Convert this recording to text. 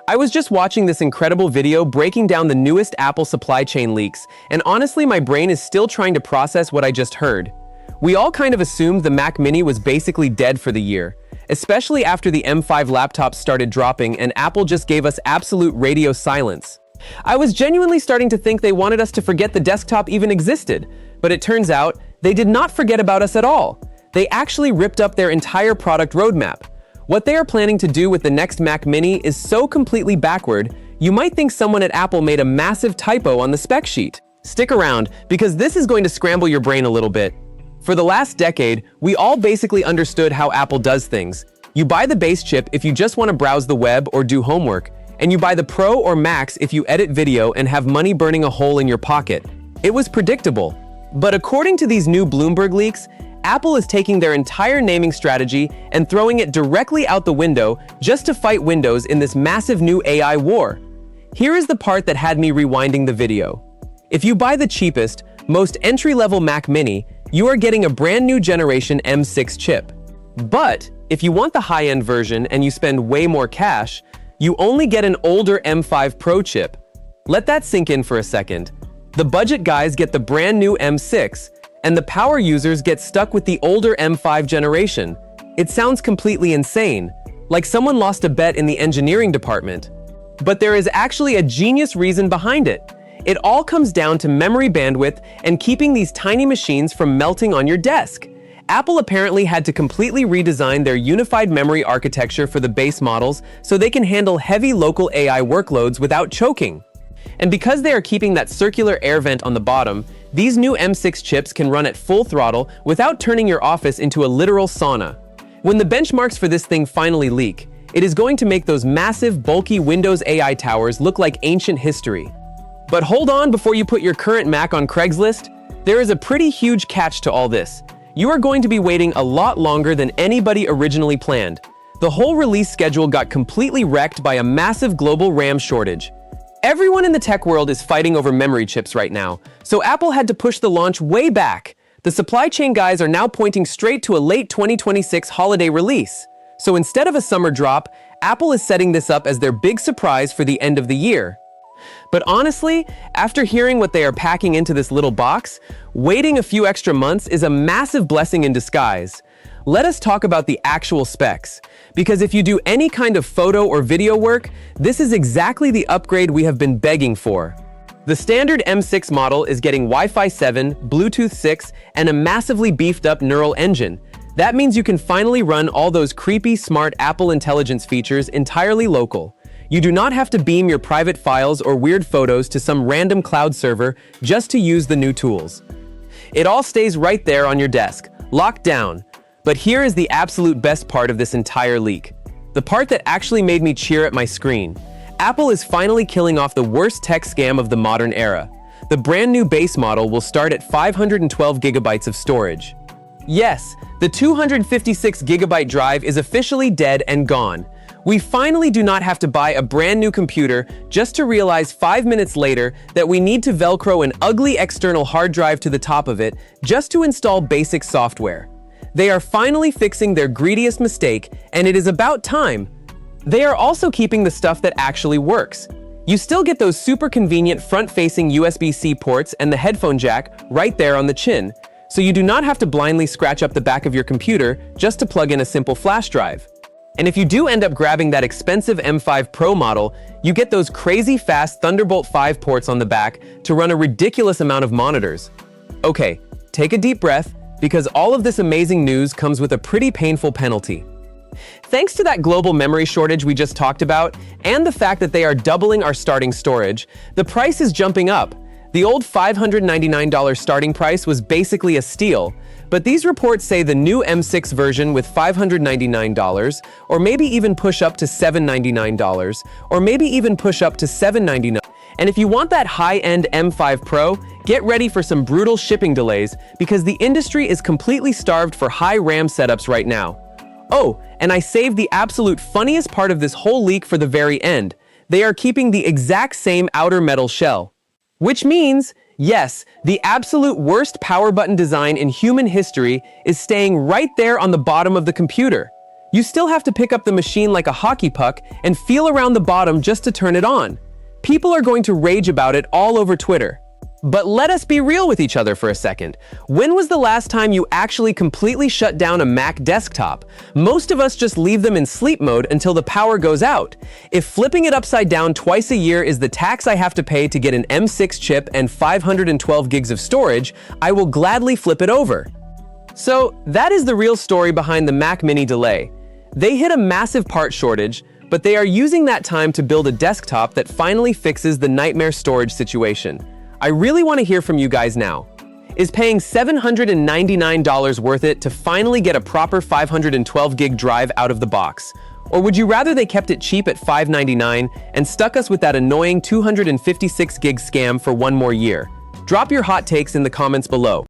I was just watching this incredible video breaking down the newest Apple supply chain leaks, and honestly, my brain is still trying to process what I just heard. We all kind of assumed the Mac Mini was basically dead for the year, especially after the M5 laptops started dropping and Apple just gave us absolute radio silence. I was genuinely starting to think they wanted us to forget the desktop even existed, but it turns out they did not forget about us at all. They actually ripped up their entire product roadmap. What they are planning to do with the next Mac Mini is so completely backward, you might think someone at Apple made a massive typo on the spec sheet. Stick around, because this is going to scramble your brain a little bit. For the last decade, we all basically understood how Apple does things. You buy the base chip if you just want to browse the web or do homework, and you buy the Pro or Max if you edit video and have money burning a hole in your pocket. It was predictable. But according to these new Bloomberg leaks, Apple is taking their entire naming strategy and throwing it directly out the window just to fight Windows in this massive new AI war. Here is the part that had me rewinding the video. If you buy the cheapest, most entry-level Mac Mini, you are getting a brand new generation M6 chip. But if you want the high-end version and you spend way more cash, you only get an older M5 Pro chip. Let that sink in for a second. The budget guys get the brand new M6, and the power users get stuck with the older M5 generation. It sounds completely insane, like someone lost a bet in the engineering department. But there is actually a genius reason behind it. It all comes down to memory bandwidth and keeping these tiny machines from melting on your desk. Apple apparently had to completely redesign their unified memory architecture for the base models so they can handle heavy local AI workloads without choking. And because they are keeping that circular air vent on the bottom, these new M6 chips can run at full throttle without turning your office into a literal sauna. When the benchmarks for this thing finally leak, it is going to make those massive, bulky Windows AI towers look like ancient history. But hold on before you put your current Mac on Craigslist. There is a pretty huge catch to all this. You are going to be waiting a lot longer than anybody originally planned. The whole release schedule got completely wrecked by a massive global RAM shortage. Everyone in the tech world is fighting over memory chips right now, so Apple had to push the launch way back. The supply chain guys are now pointing straight to a late 2026 holiday release. So instead of a summer drop, Apple is setting this up as their big surprise for the end of the year. But honestly, after hearing what they are packing into this little box, waiting a few extra months is a massive blessing in disguise. Let us talk about the actual specs, because if you do any kind of photo or video work, this is exactly the upgrade we have been begging for. The standard M6 model is getting Wi-Fi 7, Bluetooth 6, and a massively beefed up neural engine. That means you can finally run all those creepy, smart Apple Intelligence features entirely local. You do not have to beam your private files or weird photos to some random cloud server just to use the new tools. It all stays right there on your desk, locked down. But here is the absolute best part of this entire leak. The part that actually made me cheer at my screen. Apple is finally killing off the worst tech scam of the modern era. The brand new base model will start at 512 gigabytes of storage. Yes, the 256 gigabyte drive is officially dead and gone. We finally do not have to buy a brand new computer just to realize 5 minutes later that we need to Velcro an ugly external hard drive to the top of it just to install basic software. They are finally fixing their greediest mistake, and it is about time. They are also keeping the stuff that actually works. You still get those super convenient front-facing USB-C ports and the headphone jack right there on the chin, so you do not have to blindly scratch up the back of your computer just to plug in a simple flash drive. And if you do end up grabbing that expensive M5 Pro model, you get those crazy fast Thunderbolt 5 ports on the back to run a ridiculous amount of monitors. Okay, take a deep breath, because all of this amazing news comes with a pretty painful penalty. Thanks to that global memory shortage we just talked about, and the fact that they are doubling our starting storage, the price is jumping up. The old $599 starting price was basically a steal, but these reports say the new M6 version with $599, or maybe even push up to $799, or maybe even push up to $799. And if you want that high-end M5 Pro, get ready for some brutal shipping delays because the industry is completely starved for high RAM setups right now. Oh, and I saved the absolute funniest part of this whole leak for the very end. They are keeping the exact same outer metal shell. Which means, yes, the absolute worst power button design in human history is staying right there on the bottom of the computer. You still have to pick up the machine like a hockey puck and feel around the bottom just to turn it on. People are going to rage about it all over Twitter. But let us be real with each other for a second. When was the last time you actually completely shut down a Mac desktop? Most of us just leave them in sleep mode until the power goes out. If flipping it upside down twice a year is the tax I have to pay to get an M6 chip and 512 gigs of storage, I will gladly flip it over. So that is the real story behind the Mac Mini delay. They hit a massive part shortage, but they are using that time to build a desktop that finally fixes the nightmare storage situation. I really want to hear from you guys now. Is paying $799 worth it to finally get a proper 512 gig drive out of the box? Or would you rather they kept it cheap at $599 and stuck us with that annoying 256 gig scam for one more year? Drop your hot takes in the comments below.